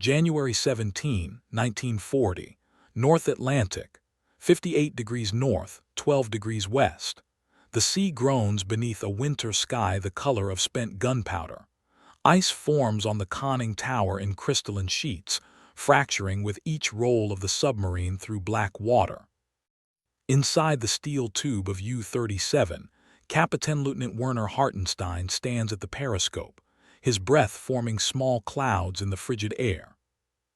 January 17, 1940, North Atlantic, 58 degrees north, 12 degrees west. The sea groans beneath a winter sky the color of spent gunpowder. Ice forms on the conning tower in crystalline sheets, fracturing with each roll of the submarine through black water. Inside the steel tube of U-37, Kapitänleutnant Werner Hartenstein stands at the periscope, his breath forming small clouds in the frigid air.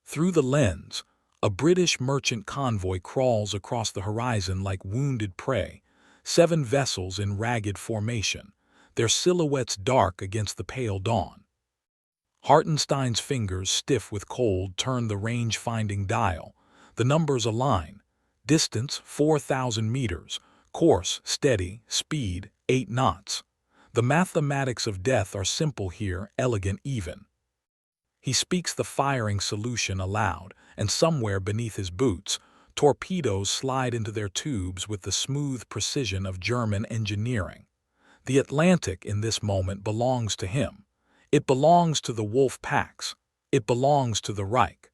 Through the lens, a British merchant convoy crawls across the horizon like wounded prey, 7 vessels in ragged formation, their silhouettes dark against the pale dawn. Hartenstein's fingers, stiff with cold, turn the range-finding dial. The numbers align. Distance 4,000 meters, course steady, speed 8 knots. The mathematics of death are simple here, elegant even. He speaks the firing solution aloud, and somewhere beneath his boots, torpedoes slide into their tubes with the smooth precision of German engineering. The Atlantic in this moment belongs to him. It belongs to the wolf packs. It belongs to the Reich.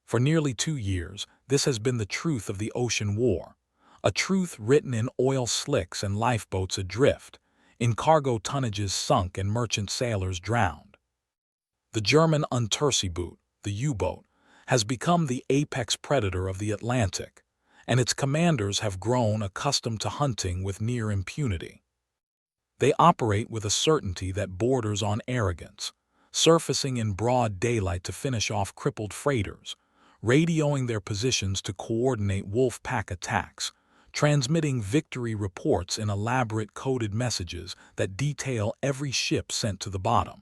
For nearly 2 years, this has been the truth of the ocean war, a truth written in oil slicks and lifeboats adrift, in cargo tonnages sunk and merchant sailors drowned. The German Unterseeboot, the U-boat, has become the apex predator of the Atlantic, and its commanders have grown accustomed to hunting with near impunity. They operate with a certainty that borders on arrogance, surfacing in broad daylight to finish off crippled freighters, radioing their positions to coordinate wolf pack attacks, transmitting victory reports in elaborate coded messages that detail every ship sent to the bottom.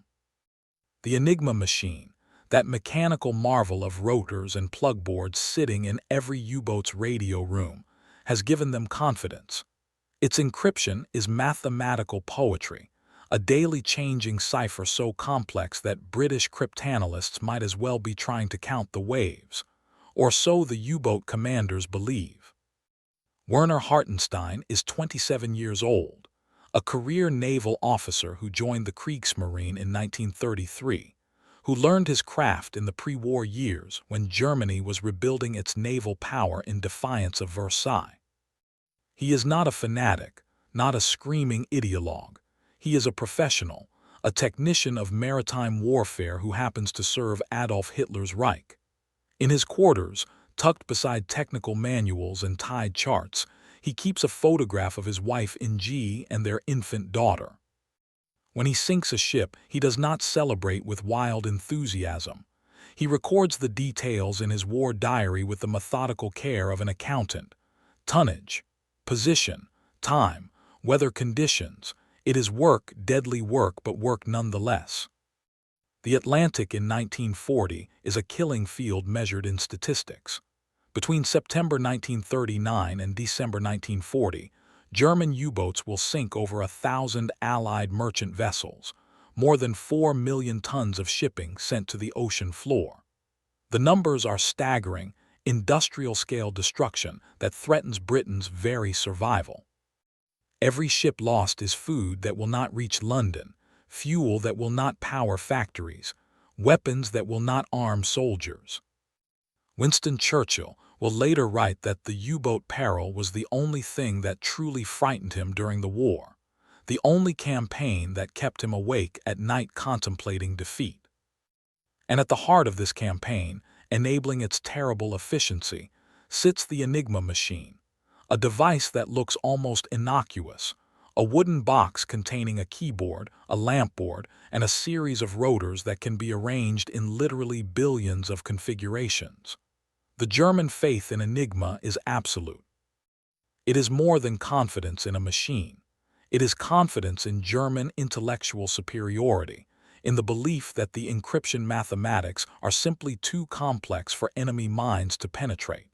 The Enigma machine, that mechanical marvel of rotors and plugboards sitting in every U-boat's radio room, has given them confidence. Its encryption is mathematical poetry, a daily changing cipher so complex that British cryptanalysts might as well be trying to count the waves, or so the U-boat commanders believe. Werner Hartenstein is 27 years old, a career naval officer who joined the Kriegsmarine in 1933, who learned his craft in the pre-war years when Germany was rebuilding its naval power in defiance of Versailles. He is not a fanatic, not a screaming ideologue. He is a professional, a technician of maritime warfare who happens to serve Adolf Hitler's Reich. In his quarters, tucked beside technical manuals and tied charts, he keeps a photograph of his wife Inge and their infant daughter. When he sinks a ship, he does not celebrate with wild enthusiasm. He records the details in his war diary with the methodical care of an accountant. Tonnage, position, time, weather conditions. It is work, deadly work, but work nonetheless. The Atlantic in 1940 is a killing field measured in statistics. Between September 1939 and December 1940, German U-boats will sink over 1,000 Allied merchant vessels, more than 4 million tons of shipping sent to the ocean floor. The numbers are staggering, industrial-scale destruction that threatens Britain's very survival. Every ship lost is food that will not reach London, fuel that will not power factories, weapons that will not arm soldiers. Winston Churchill will later write that the U-boat peril was the only thing that truly frightened him during the war, the only campaign that kept him awake at night contemplating defeat. And at the heart of this campaign, enabling its terrible efficiency, sits the Enigma machine, a device that looks almost innocuous, a wooden box containing a keyboard, a lampboard, and a series of rotors that can be arranged in literally billions of configurations. The German faith in Enigma is absolute. It is more than confidence in a machine. It is confidence in German intellectual superiority, in the belief that the encryption mathematics are simply too complex for enemy minds to penetrate.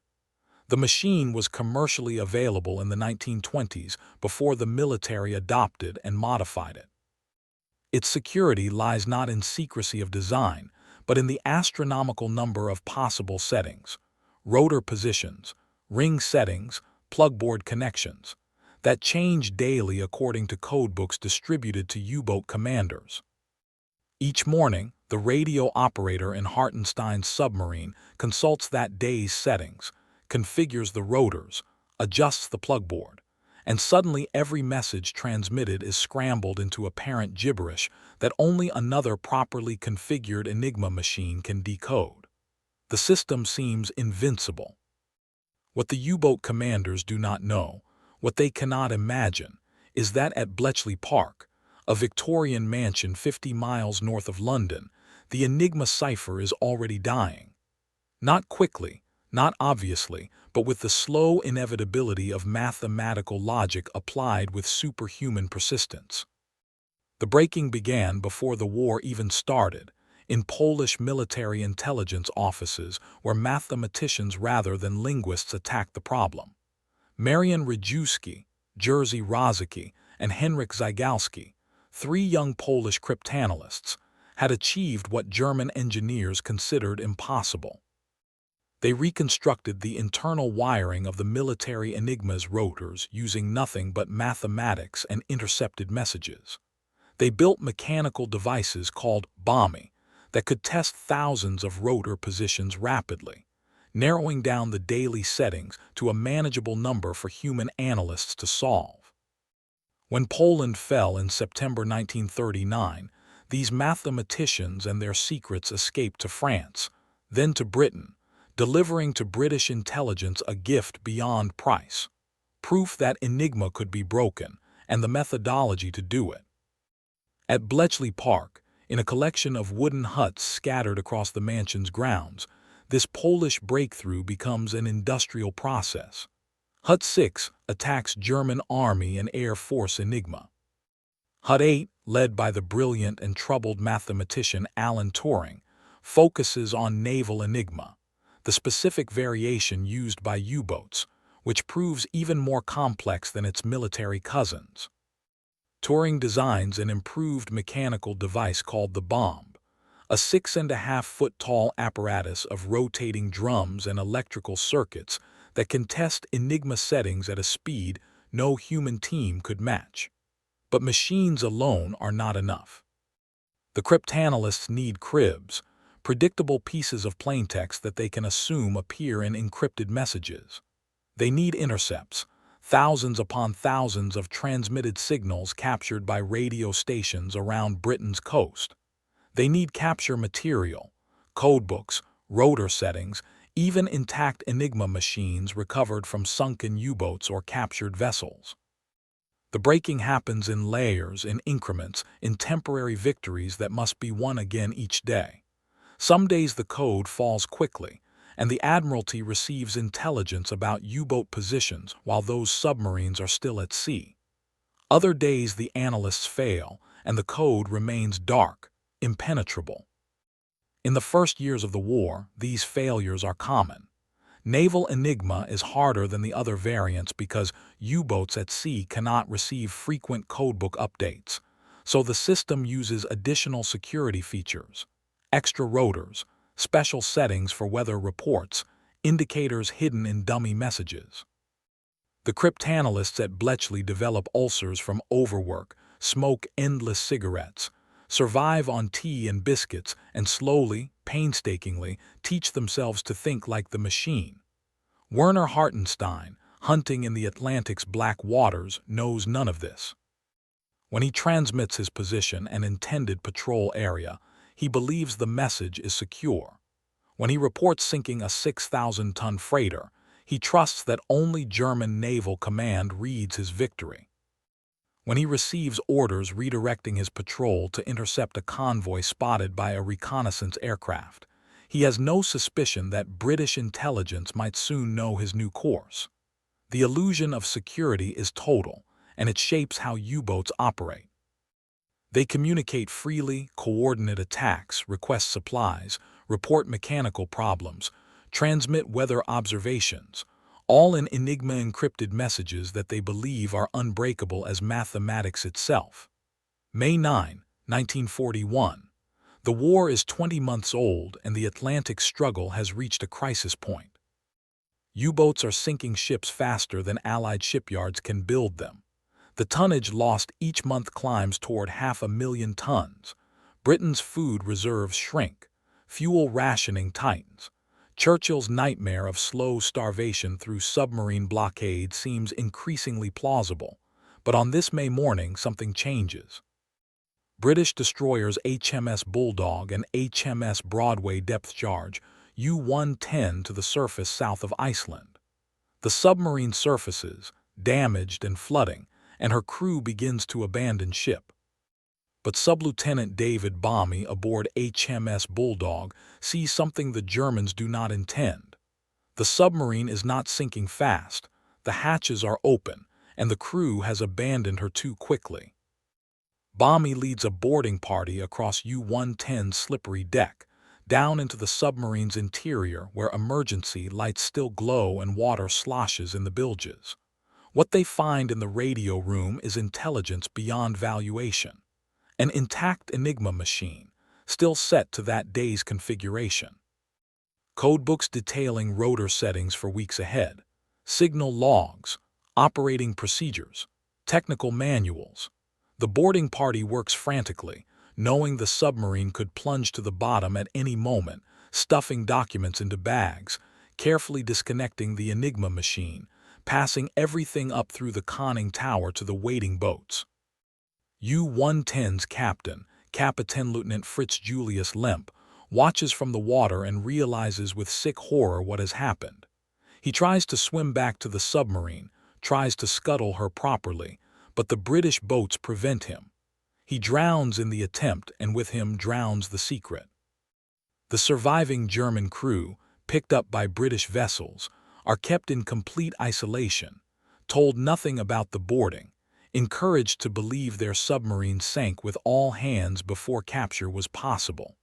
The machine was commercially available in the 1920s before the military adopted and modified it. Its security lies not in secrecy of design, but in the astronomical number of possible settings, rotor positions, ring settings, plugboard connections, that change daily according to codebooks distributed to U-boat commanders. Each morning, The radio operator in Hartenstein's submarine consults that day's settings, configures the rotors, adjusts the plugboard, and suddenly every message transmitted is scrambled into apparent gibberish that only another properly configured Enigma machine can decode. The system seems invincible. What the U-boat commanders do not know, what they cannot imagine, is that at Bletchley Park, a Victorian mansion 50 miles north of London, the Enigma cipher is already dying. Not quickly, not obviously, but with the slow inevitability of mathematical logic applied with superhuman persistence. The breaking began before the war even started, in Polish military intelligence offices where mathematicians rather than linguists attacked the problem. Marian Rejewski, Jerzy Rosiecki, and Henryk Zygalski, 3 young Polish cryptanalysts, had achieved what German engineers considered impossible. They reconstructed the internal wiring of the military Enigma's rotors using nothing but mathematics and intercepted messages. They built mechanical devices called Bombe that could test thousands of rotor positions rapidly, narrowing down the daily settings to a manageable number for human analysts to solve. When Poland fell in September 1939, these mathematicians and their secrets escaped to France, then to Britain, delivering to British intelligence a gift beyond price, proof that Enigma could be broken and the methodology to do it. At Bletchley Park, in a collection of wooden huts scattered across the mansion's grounds, this Polish breakthrough becomes an industrial process. Hut 6 attacks German Army and Air Force Enigma. Hut 8, led by the brilliant and troubled mathematician Alan Turing, focuses on naval Enigma, the specific variation used by U-boats, which proves even more complex than its military cousins. Turing designs an improved mechanical device called the Bombe, a 6.5-foot tall apparatus of rotating drums and electrical circuits that can test Enigma settings at a speed no human team could match. But machines alone are not enough. The cryptanalysts need cribs, predictable pieces of plaintext that they can assume appear in encrypted messages. They need intercepts, thousands upon thousands of transmitted signals captured by radio stations around Britain's coast. They need capture material, codebooks, rotor settings, even intact Enigma machines recovered from sunken U-boats or captured vessels. The breaking happens in layers, in increments, in temporary victories that must be won again each day. Some days the code falls quickly, and the Admiralty receives intelligence about U-boat positions while those submarines are still at sea. Other days the analysts fail, and the code remains dark, impenetrable. In the first years of the war, these failures are common. Naval Enigma is harder than the other variants because U-boats at sea cannot receive frequent codebook updates, so the system uses additional security features, extra rotors, special settings for weather reports, indicators hidden in dummy messages. The cryptanalysts at Bletchley develop ulcers from overwork, smoke endless cigarettes, survive on tea and biscuits, and slowly, painstakingly, teach themselves to think like the machine. Werner Hartenstein, hunting in the Atlantic's black waters, knows none of this. When he transmits his position and intended patrol area, he believes the message is secure. When he reports sinking a 6,000-ton freighter, he trusts that only German naval command reads his victory. When he receives orders redirecting his patrol to intercept a convoy spotted by a reconnaissance aircraft, he has no suspicion that British intelligence might soon know his new course. The illusion of security is total, and it shapes how U-boats operate. They communicate freely, coordinate attacks, request supplies, report mechanical problems, transmit weather observations, all in Enigma encrypted messages that they believe are unbreakable as mathematics itself. May 9, 1941. The war is 20 months old and the Atlantic struggle has reached a crisis point. U-boats are sinking ships faster than Allied shipyards can build them. The tonnage lost each month climbs toward 500,000 tons. Britain's food reserves shrink. Fuel rationing tightens. Churchill's nightmare of slow starvation through submarine blockade seems increasingly plausible. But on this May morning, something changes. British destroyers HMS Bulldog and HMS Broadway depth charge U-110 to the surface south of Iceland. The submarine surfaces, damaged and flooding, and her crew begins to abandon ship. But Sub-Lieutenant David Bombe aboard HMS Bulldog sees something the Germans do not intend. The submarine is not sinking fast, the hatches are open, and the crew has abandoned her too quickly. Bombe leads a boarding party across U-110's slippery deck, down into the submarine's interior where emergency lights still glow and water sloshes in the bilges. What they find in the radio room is intelligence beyond valuation. An intact Enigma machine, still set to that day's configuration. Codebooks detailing rotor settings for weeks ahead, signal logs, operating procedures, technical manuals. The boarding party works frantically, knowing the submarine could plunge to the bottom at any moment, stuffing documents into bags, carefully disconnecting the Enigma machine, passing everything up through the conning tower to the waiting boats. U-110's captain, Kapitänleutnant Fritz Julius Lemp, watches from the water and realizes with sick horror what has happened. He tries to swim back to the submarine, tries to scuttle her properly, but the British boats prevent him. He drowns in the attempt, and with him drowns the secret. The surviving German crew, picked up by British vessels, are kept in complete isolation, told nothing about the boarding, encouraged to believe their submarine sank with all hands before capture was possible.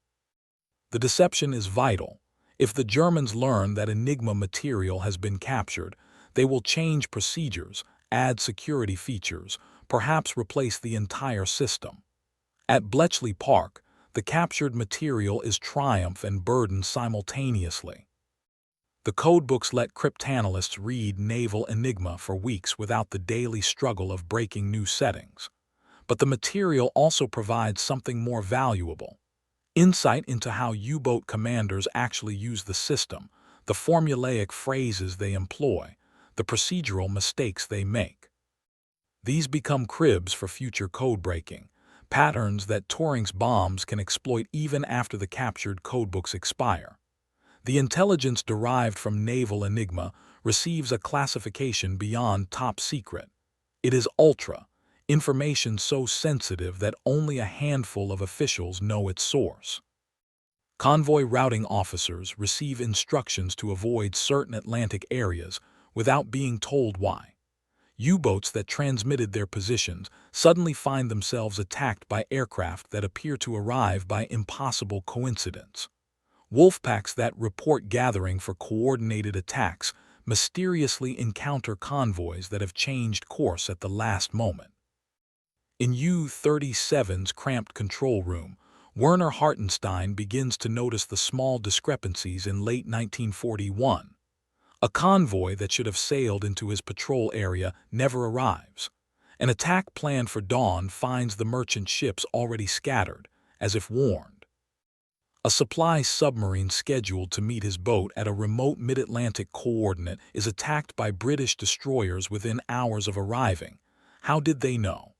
The deception is vital. If the Germans learn that Enigma material has been captured, they will change procedures, add security features, perhaps replace the entire system. At Bletchley Park, the captured material is triumph and burden simultaneously. The codebooks let cryptanalysts read naval Enigma for weeks without the daily struggle of breaking new settings. But the material also provides something more valuable: insight into how U-boat commanders actually use the system, the formulaic phrases they employ, the procedural mistakes they make. These become cribs for future codebreaking, patterns that Turing's bombs can exploit even after the captured codebooks expire. The intelligence derived from naval Enigma receives a classification beyond top secret. It is ultra, information so sensitive that only a handful of officials know its source. Convoy routing officers receive instructions to avoid certain Atlantic areas without being told why. U-boats that transmitted their positions suddenly find themselves attacked by aircraft that appear to arrive by impossible coincidence. Wolfpacks that report gathering for coordinated attacks mysteriously encounter convoys that have changed course at the last moment. In U-37's cramped control room, Werner Hartenstein begins to notice the small discrepancies in late 1941. A convoy that should have sailed into his patrol area never arrives. An attack planned for dawn finds the merchant ships already scattered, as if warned. A supply submarine scheduled to meet his boat at a remote mid-Atlantic coordinate is attacked by British destroyers within hours of arriving. How did they know?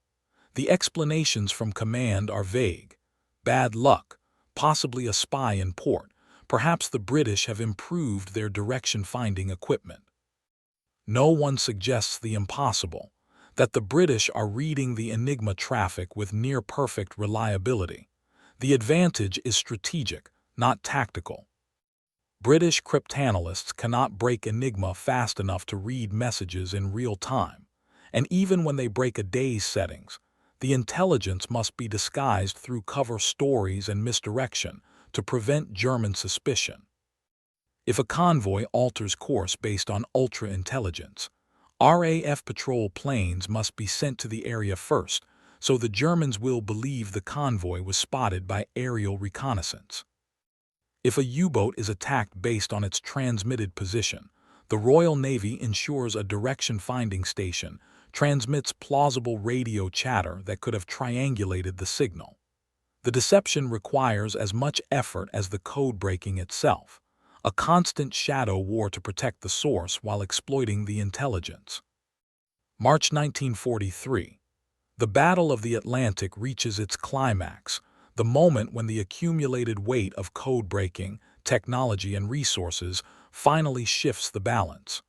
The explanations from command are vague. Bad luck, possibly a spy in port. Perhaps the British have improved their direction-finding equipment. No one suggests the impossible, that the British are reading the Enigma traffic with near-perfect reliability. The advantage is strategic, not tactical. British cryptanalysts cannot break Enigma fast enough to read messages in real time, and even when they break a day's settings, the intelligence must be disguised through cover stories and misdirection to prevent German suspicion. If a convoy alters course based on ultra-intelligence, RAF patrol planes must be sent to the area first, so the Germans will believe the convoy was spotted by aerial reconnaissance. If a U-boat is attacked based on its transmitted position, the Royal Navy ensures a direction-finding station transmits plausible radio chatter that could have triangulated the signal. The deception requires as much effort as the code breaking itself, a constant shadow war to protect the source while exploiting the intelligence. March 1943. The Battle of the Atlantic reaches its climax, the moment when the accumulated weight of code breaking, technology, and resources finally shifts the balance.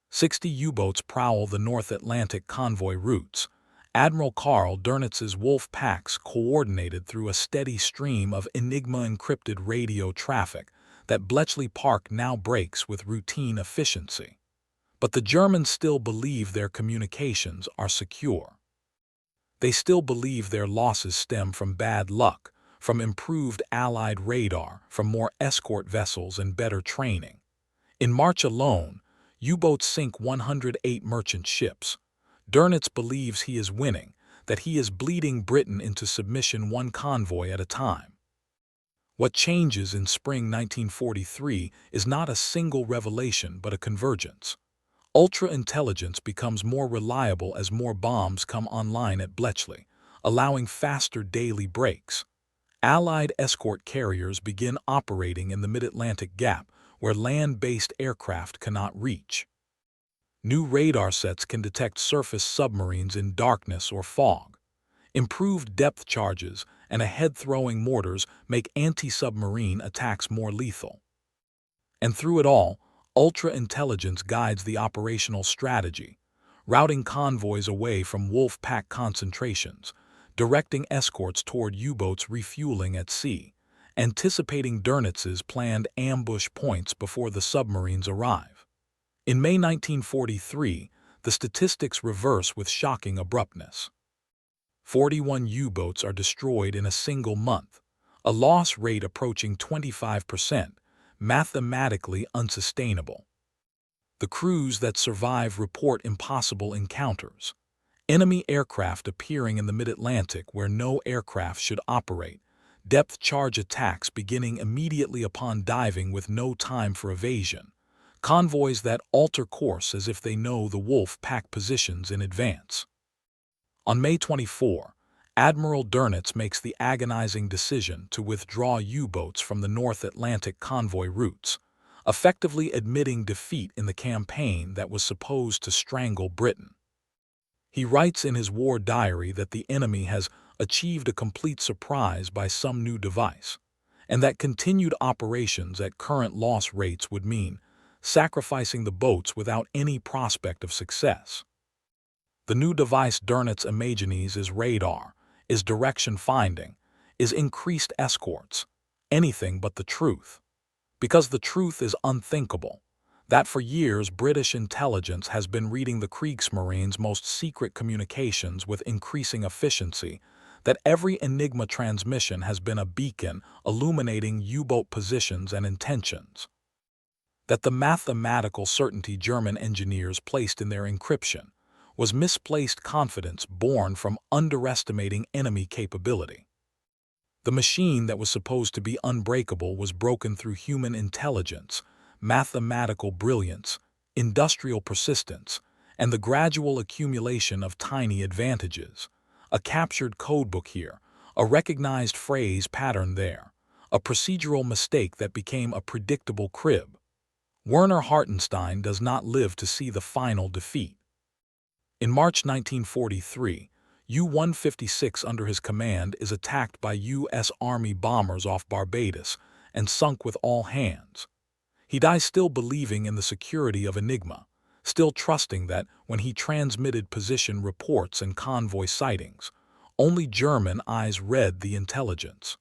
60 U-boats prowl the North Atlantic convoy routes. Admiral Karl Dernitz's wolf packs coordinated through a steady stream of Enigma encrypted radio traffic that Bletchley Park now breaks with routine efficiency. But the Germans still believe their communications are secure. They still believe their losses stem from bad luck, from improved Allied radar, from more escort vessels and better training. In March alone, U-boats sink 108 merchant ships. Dönitz believes he is winning, that he is bleeding Britain into submission one convoy at a time. What changes in spring 1943 is not a single revelation but a convergence. Ultra-intelligence becomes more reliable as more bombs come online at Bletchley, allowing faster daily breaks. Allied escort carriers begin operating in the mid-Atlantic gap, where land-based aircraft cannot reach. New radar sets can detect surface submarines in darkness or fog. Improved depth charges and ahead-throwing mortars make anti-submarine attacks more lethal. And through it all, ultra-intelligence guides the operational strategy, routing convoys away from wolf pack concentrations, directing escorts toward U-boats refueling at sea, anticipating Dönitz's planned ambush points before the submarines arrive. In May 1943, the statistics reverse with shocking abruptness. 41 U-boats are destroyed in a single month, a loss rate approaching 25%, mathematically unsustainable. The crews that survive report impossible encounters, enemy aircraft appearing in the mid-Atlantic where no aircraft should operate, depth charge attacks beginning immediately upon diving with no time for evasion, convoys that alter course as if they know the wolf pack positions in advance. On May 24, Admiral Dönitz makes the agonizing decision to withdraw U-boats from the North Atlantic convoy routes, effectively admitting defeat in the campaign that was supposed to strangle Britain. He writes in his war diary that the enemy has achieved a complete surprise by some new device, and that continued operations at current loss rates would mean sacrificing the boats without any prospect of success. The new device Dönitz imagines is radar, is direction finding, is increased escorts, anything but the truth. Because the truth is unthinkable, that for years British intelligence has been reading the Kriegsmarine's most secret communications with increasing efficiency, that every Enigma transmission has been a beacon illuminating U-boat positions and intentions, that the mathematical certainty German engineers placed in their encryption was misplaced confidence born from underestimating enemy capability. The machine that was supposed to be unbreakable was broken through human intelligence, mathematical brilliance, industrial persistence, and the gradual accumulation of tiny advantages. A captured codebook here, a recognized phrase pattern there, a procedural mistake that became a predictable crib. Werner Hartenstein does not live to see the final defeat. In March 1943, U-156 under his command is attacked by U.S. Army bombers off Barbados and sunk with all hands. He dies still believing in the security of Enigma, still trusting that when he transmitted position reports and convoy sightings, only German eyes read the intelligence.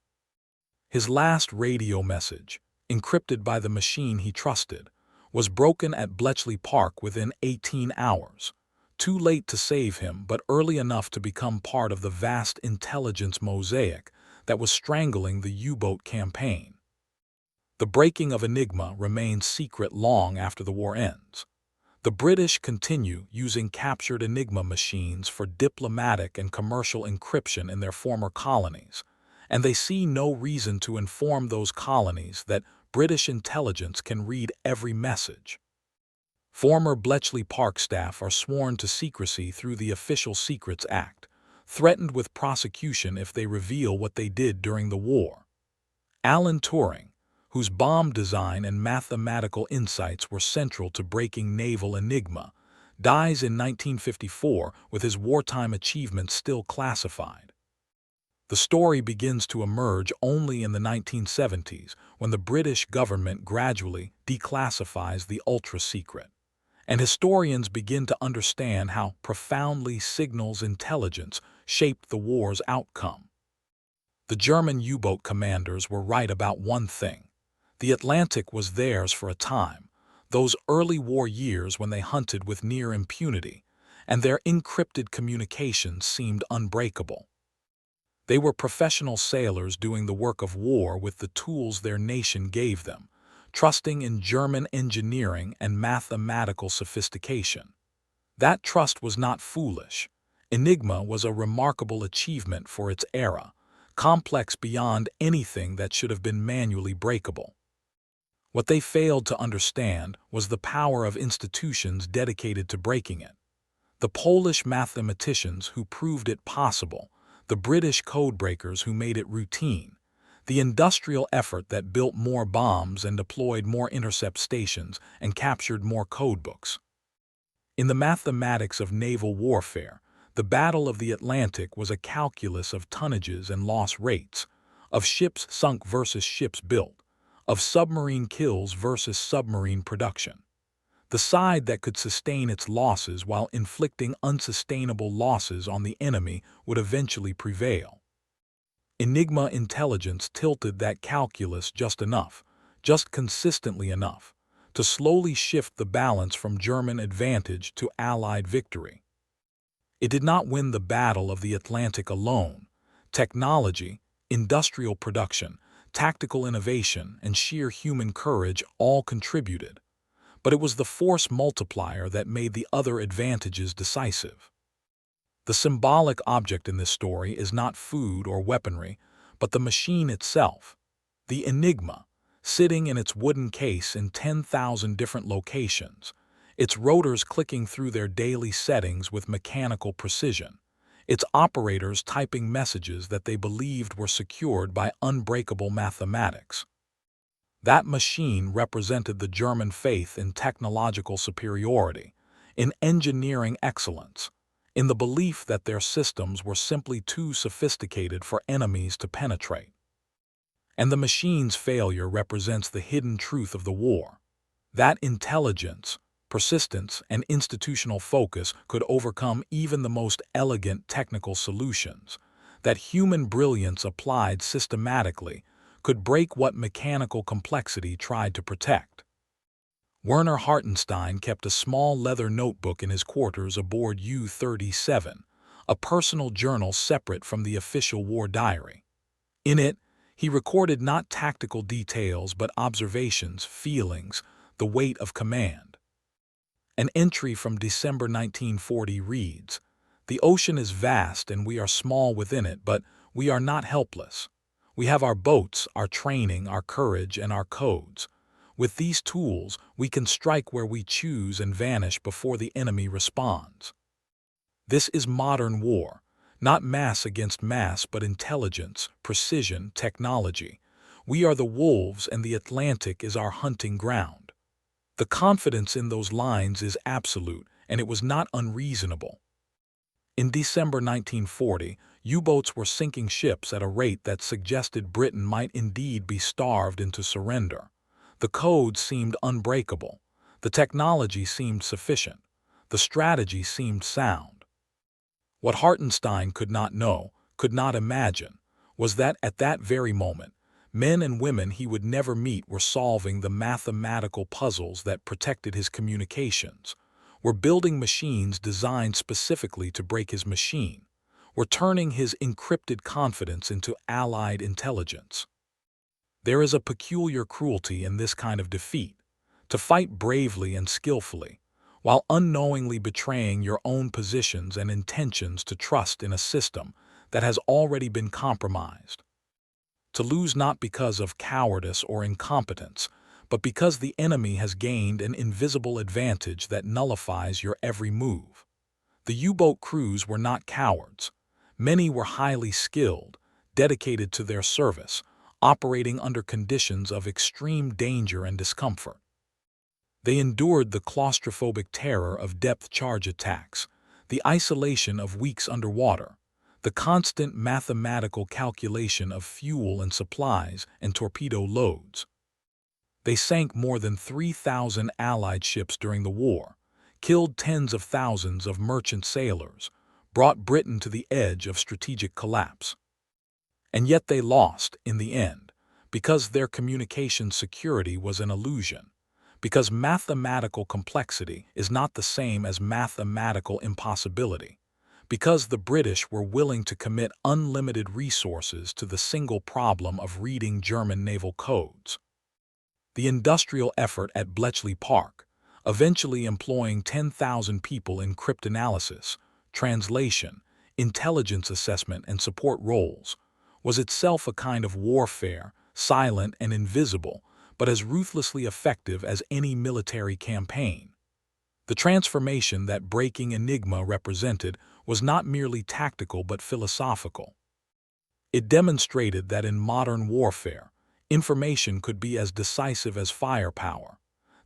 His last radio message, encrypted by the machine he trusted, was broken at Bletchley Park within 18 hours. Too late to save him, but early enough to become part of the vast intelligence mosaic that was strangling the U-boat campaign. The breaking of Enigma remains secret long after the war ends. The British continue using captured Enigma machines for diplomatic and commercial encryption in their former colonies, and they see no reason to inform those colonies that British intelligence can read every message. Former Bletchley Park staff are sworn to secrecy through the Official Secrets Act, threatened with prosecution if they reveal what they did during the war. Alan Turing, whose bomb design and mathematical insights were central to breaking naval Enigma, dies in 1954 with his wartime achievements still classified. The story begins to emerge only in the 1970s when the British government gradually declassifies the ultra-secret, and historians begin to understand how profoundly signals intelligence shaped the war's outcome. The German U-boat commanders were right about one thing. The Atlantic was theirs for a time, those early war years when they hunted with near impunity, and their encrypted communications seemed unbreakable. They were professional sailors doing the work of war with the tools their nation gave them, trusting in German engineering and mathematical sophistication. That trust was not foolish. Enigma was a remarkable achievement for its era, complex beyond anything that should have been manually breakable. What they failed to understand was the power of institutions dedicated to breaking it. The Polish mathematicians who proved it possible, the British codebreakers who made it routine, the industrial effort that built more bombs and deployed more intercept stations and captured more codebooks. In the mathematics of naval warfare, the Battle of the Atlantic was a calculus of tonnages and loss rates, of ships sunk versus ships built, of submarine kills versus submarine production. The side that could sustain its losses while inflicting unsustainable losses on the enemy would eventually prevail. Enigma intelligence tilted that calculus just enough, just consistently enough, to slowly shift the balance from German advantage to Allied victory. It did not win the Battle of the Atlantic alone. Technology, industrial production, tactical innovation, and sheer human courage all contributed, but it was the force multiplier that made the other advantages decisive. The symbolic object in this story is not food or weaponry, but the machine itself, the Enigma, sitting in its wooden case in 10,000 different locations, its rotors clicking through their daily settings with mechanical precision, its operators typing messages that they believed were secured by unbreakable mathematics. That machine represented the German faith in technological superiority, in engineering excellence, in the belief that their systems were simply too sophisticated for enemies to penetrate. And the machine's failure represents the hidden truth of the war. That intelligence, persistence, and institutional focus could overcome even the most elegant technical solutions, that human brilliance applied systematically could break what mechanical complexity tried to protect. Werner Hartenstein kept a small leather notebook in his quarters aboard U-37, a personal journal separate from the official war diary. In it, he recorded not tactical details but observations, feelings, the weight of command. An entry from December 1940 reads, "The ocean is vast and we are small within it, but we are not helpless. We have our boats, our training, our courage, and our codes. With these tools, we can strike where we choose and vanish before the enemy responds." This is modern war, not mass against mass, but intelligence, precision, technology. We are the wolves and the Atlantic is our hunting ground. The confidence in those lines is absolute, and it was not unreasonable. In December 1940, U-boats were sinking ships at a rate that suggested Britain might indeed be starved into surrender. The code seemed unbreakable. The technology seemed sufficient. The strategy seemed sound. What Hartenstein could not know, could not imagine, was that at that very moment, men and women he would never meet were solving the mathematical puzzles that protected his communications, were building machines designed specifically to break his machine, were turning his encrypted confidence into Allied intelligence. There is a peculiar cruelty in this kind of defeat, to fight bravely and skillfully, while unknowingly betraying your own positions and intentions to trust in a system that has already been compromised. To lose not because of cowardice or incompetence, but because the enemy has gained an invisible advantage that nullifies your every move. The U-boat crews were not cowards. Many were highly skilled, dedicated to their service, operating under conditions of extreme danger and discomfort. They endured the claustrophobic terror of depth charge attacks, the isolation of weeks underwater, the constant mathematical calculation of fuel and supplies and torpedo loads. They sank more than 3,000 Allied ships during the war, killed tens of thousands of merchant sailors, brought Britain to the edge of strategic collapse. And yet they lost, in the end, because their communication security was an illusion, because mathematical complexity is not the same as mathematical impossibility, because the British were willing to commit unlimited resources to the single problem of reading German naval codes. The industrial effort at Bletchley Park, eventually employing 10,000 people in cryptanalysis, translation, intelligence assessment, and support roles, was itself a kind of warfare, silent and invisible, but as ruthlessly effective as any military campaign. The transformation that breaking Enigma represented was not merely tactical but philosophical. It demonstrated that in modern warfare, information could be as decisive as firepower,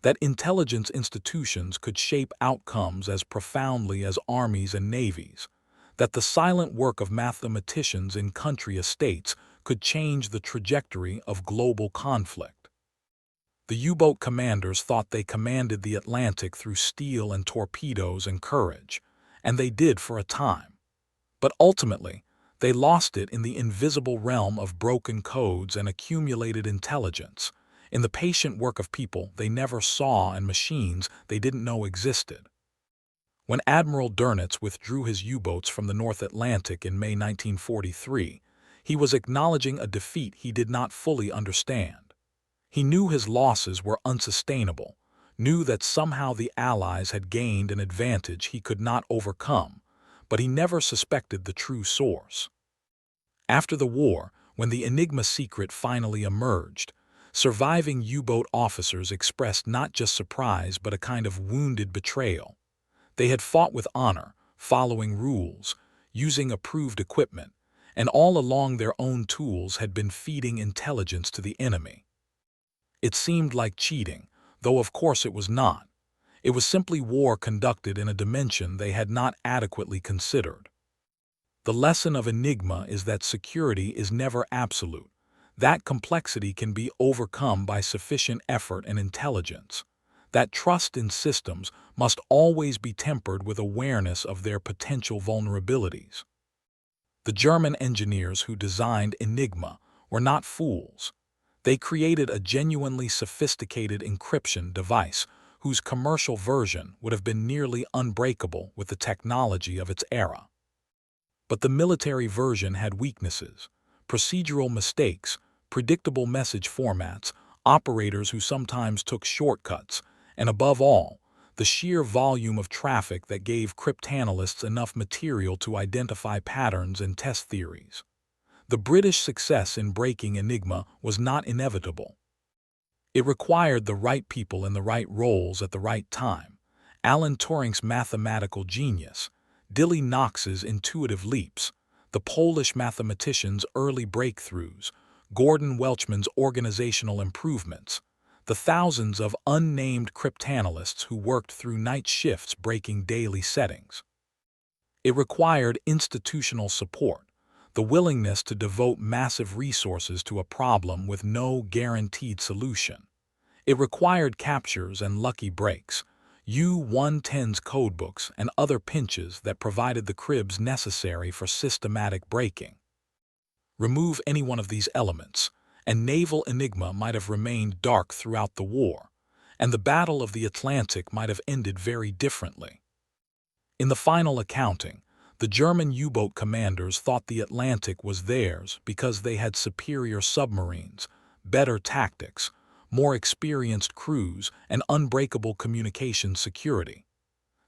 that intelligence institutions could shape outcomes as profoundly as armies and navies, that the silent work of mathematicians in country estates could change the trajectory of global conflict. The U-boat commanders thought they commanded the Atlantic through steel and torpedoes and courage, and they did for a time. But ultimately, they lost it in the invisible realm of broken codes and accumulated intelligence, in the patient work of people they never saw and machines they didn't know existed. When Admiral Dönitz withdrew his U-boats from the North Atlantic in May 1943, he was acknowledging a defeat he did not fully understand. He knew his losses were unsustainable, knew that somehow the Allies had gained an advantage he could not overcome, but he never suspected the true source. After the war, when the Enigma secret finally emerged, surviving U-boat officers expressed not just surprise but a kind of wounded betrayal. They had fought with honor, following rules, using approved equipment, and all along their own tools had been feeding intelligence to the enemy. It seemed like cheating, though of course it was not. It was simply war conducted in a dimension they had not adequately considered. The lesson of Enigma is that security is never absolute, that complexity can be overcome by sufficient effort and intelligence, that trust in systems must always be tempered with awareness of their potential vulnerabilities. The German engineers who designed Enigma were not fools. They created a genuinely sophisticated encryption device whose commercial version would have been nearly unbreakable with the technology of its era. But the military version had weaknesses, procedural mistakes, predictable message formats, operators who sometimes took shortcuts, and above all, the sheer volume of traffic that gave cryptanalysts enough material to identify patterns and test theories. The British success in breaking Enigma was not inevitable. It required the right people in the right roles at the right time, Alan Turing's mathematical genius, Dilly Knox's intuitive leaps, the Polish mathematician's early breakthroughs, Gordon Welchman's organizational improvements, the thousands of unnamed cryptanalysts who worked through night shifts breaking daily settings. It required institutional support, the willingness to devote massive resources to a problem with no guaranteed solution. It required captures and lucky breaks, U-110's codebooks and other pinches that provided the cribs necessary for systematic breaking. Remove any one of these elements, and naval Enigma might have remained dark throughout the war, and the Battle of the Atlantic might have ended very differently. In the final accounting, the German U-boat commanders thought the Atlantic was theirs because they had superior submarines, better tactics, more experienced crews, and unbreakable communication security.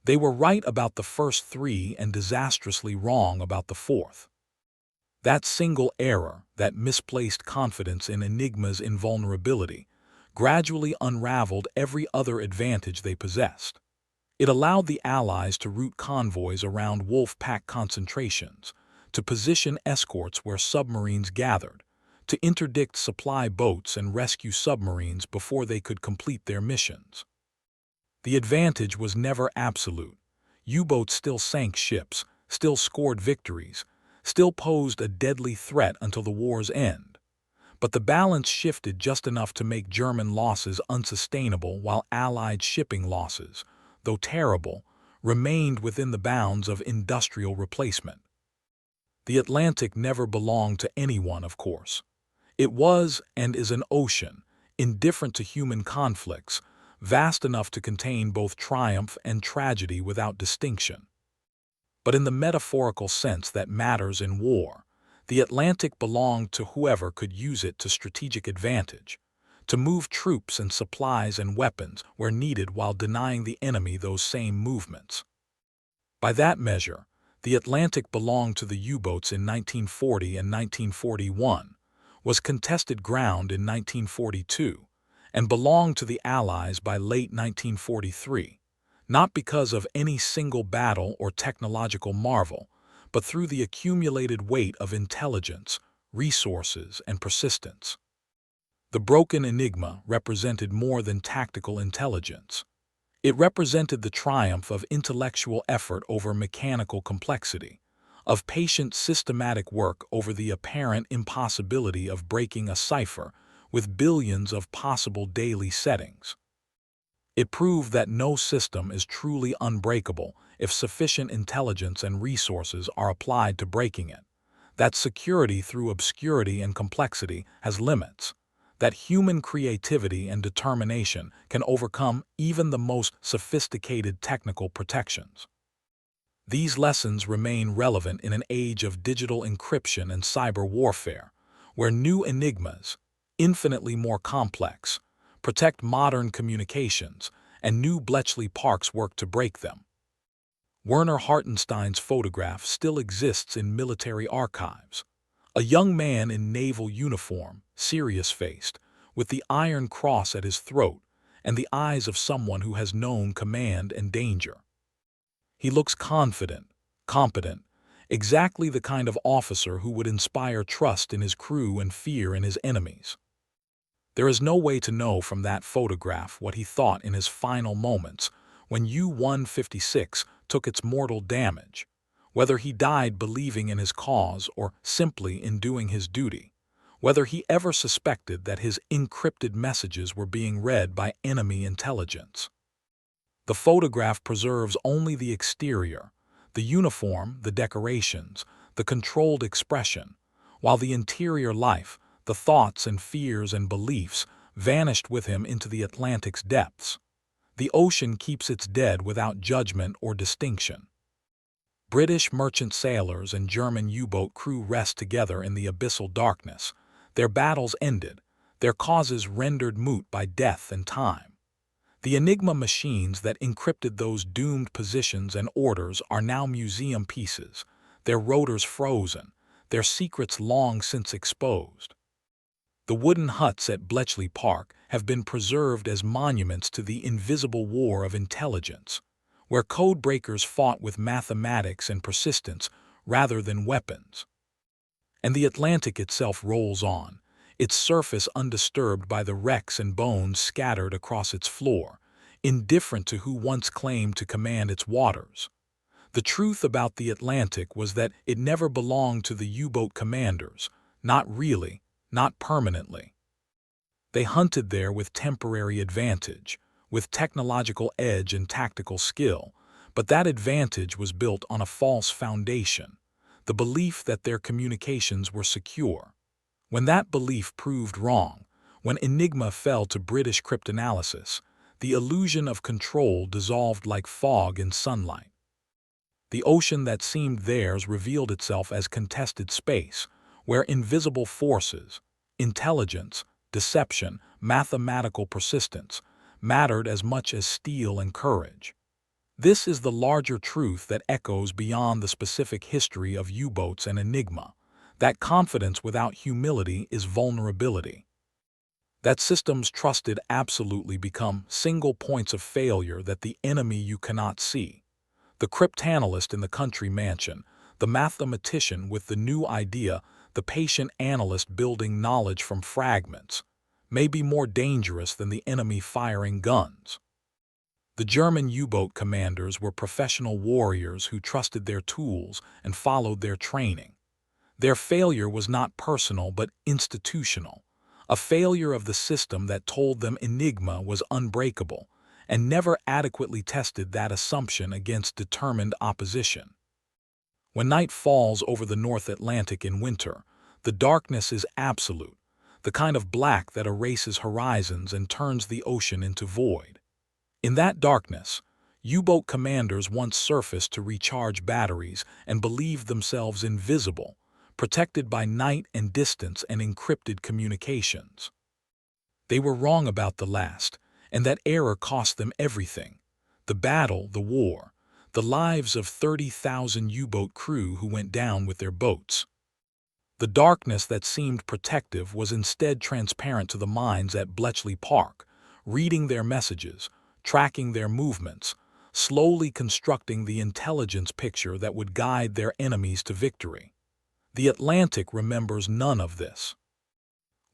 They were right about the first three and disastrously wrong about the fourth. That single error, that misplaced confidence in Enigma's invulnerability, gradually unraveled every other advantage they possessed. It allowed the Allies to route convoys around wolf pack concentrations, to position escorts where submarines gathered, to interdict supply boats and rescue submarines before they could complete their missions. The advantage was never absolute. U-boats still sank ships, still scored victories, still posed a deadly threat until the war's end. But the balance shifted just enough to make German losses unsustainable while Allied shipping losses, though terrible, remained within the bounds of industrial replacement. The Atlantic never belonged to anyone, of course. It was and is an ocean, indifferent to human conflicts, vast enough to contain both triumph and tragedy without distinction. But in the metaphorical sense that matters in war, the Atlantic belonged to whoever could use it to strategic advantage, to move troops and supplies and weapons where needed while denying the enemy those same movements. By that measure, the Atlantic belonged to the U-boats in 1940 and 1941, was contested ground in 1942, and belonged to the Allies by late 1943, not because of any single battle or technological marvel, but through the accumulated weight of intelligence, resources, and persistence. The broken Enigma represented more than tactical intelligence. It represented the triumph of intellectual effort over mechanical complexity, of patient systematic work over the apparent impossibility of breaking a cipher with billions of possible daily settings. It proved that no system is truly unbreakable if sufficient intelligence and resources are applied to breaking it, that security through obscurity and complexity has limits, that human creativity and determination can overcome even the most sophisticated technical protections. These lessons remain relevant in an age of digital encryption and cyber warfare, where new enigmas, infinitely more complex, protect modern communications, and new Bletchley Parks work to break them. Werner Hartenstein's photograph still exists in military archives. A young man in naval uniform, serious-faced, with the Iron Cross at his throat and the eyes of someone who has known command and danger. He looks confident, competent, exactly the kind of officer who would inspire trust in his crew and fear in his enemies. There is no way to know from that photograph what he thought in his final moments when U-156 took its mortal damage, whether he died believing in his cause or simply in doing his duty, whether he ever suspected that his encrypted messages were being read by enemy intelligence. The photograph preserves only the exterior, the uniform, the decorations, the controlled expression, while the interior life, the thoughts and fears and beliefs, vanished with him into the Atlantic's depths. The ocean keeps its dead without judgment or distinction. British merchant sailors and German U-boat crew rest together in the abyssal darkness, their battles ended, their causes rendered moot by death and time. The Enigma machines that encrypted those doomed positions and orders are now museum pieces, their rotors frozen, their secrets long since exposed. The wooden huts at Bletchley Park have been preserved as monuments to the invisible war of intelligence, where code breakers fought with mathematics and persistence rather than weapons. And the Atlantic itself rolls on, its surface undisturbed by the wrecks and bones scattered across its floor, indifferent to who once claimed to command its waters. The truth about the Atlantic was that it never belonged to the U-boat commanders, not really, not permanently. They hunted there with temporary advantage, with technological edge and tactical skill, but that advantage was built on a false foundation, the belief that their communications were secure. When that belief proved wrong, when Enigma fell to British cryptanalysis, the illusion of control dissolved like fog in sunlight. The ocean that seemed theirs revealed itself as contested space, where invisible forces, intelligence, deception, mathematical persistence, mattered as much as steel and courage. This is the larger truth that echoes beyond the specific history of U-boats and Enigma, that confidence without humility is vulnerability. That systems trusted absolutely become single points of failure that the enemy you cannot see. The cryptanalyst in the country mansion, the mathematician with the new idea, the patient analyst building knowledge from fragments, may be more dangerous than the enemy firing guns. The German U-boat commanders were professional warriors who trusted their tools and followed their training. Their failure was not personal but institutional, a failure of the system that told them Enigma was unbreakable and never adequately tested that assumption against determined opposition. When night falls over the North Atlantic in winter, the darkness is absolute, the kind of black that erases horizons and turns the ocean into void. In that darkness, U-boat commanders once surfaced to recharge batteries and believed themselves invisible, protected by night and distance and encrypted communications. They were wrong about the last, and that error cost them everything: the battle, the war, the lives of 30,000 U-boat crew who went down with their boats. The darkness that seemed protective was instead transparent to the minds at Bletchley Park, reading their messages, tracking their movements, slowly constructing the intelligence picture that would guide their enemies to victory. The Atlantic remembers none of this.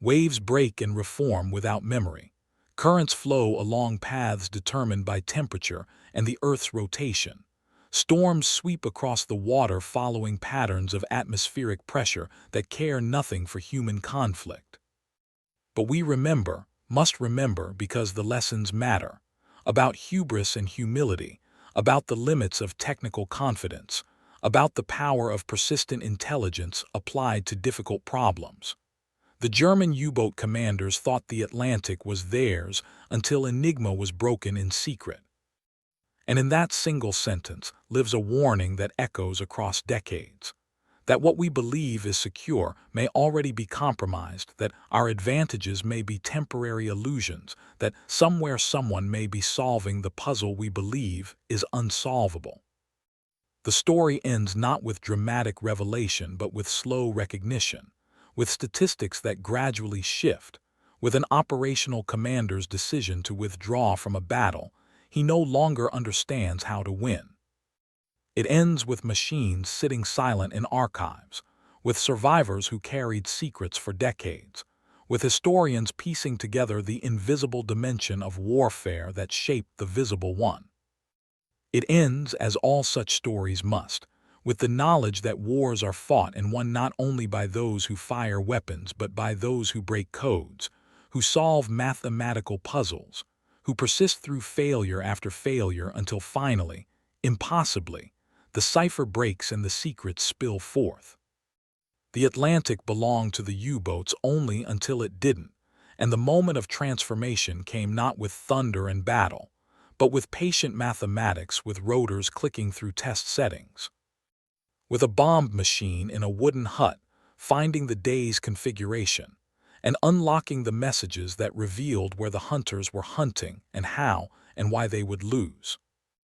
Waves break and reform without memory. Currents flow along paths determined by temperature and the Earth's rotation. Storms sweep across the water following patterns of atmospheric pressure that care nothing for human conflict. But we remember, must remember, because the lessons matter. About hubris and humility, about the limits of technical confidence, about the power of persistent intelligence applied to difficult problems. The German U-boat commanders thought the Atlantic was theirs until Enigma was broken in secret. And in that single sentence lives a warning that echoes across decades: that what we believe is secure may already be compromised, that our advantages may be temporary illusions, that somewhere someone may be solving the puzzle we believe is unsolvable. The story ends not with dramatic revelation but with slow recognition, with statistics that gradually shift, with an operational commander's decision to withdraw from a battle he no longer understands how to win. It ends with machines sitting silent in archives, with survivors who carried secrets for decades, with historians piecing together the invisible dimension of warfare that shaped the visible one. It ends, as all such stories must, with the knowledge that wars are fought and won not only by those who fire weapons but by those who break codes, who solve mathematical puzzles, who persist through failure after failure until finally, impossibly, the cipher breaks and the secrets spill forth. The Atlantic belonged to the U-boats only until it didn't, and the moment of transformation came not with thunder and battle, but with patient mathematics, with rotors clicking through test settings. With a bomb machine in a wooden hut, finding the day's configuration, and unlocking the messages that revealed where the hunters were hunting and how and why they would lose.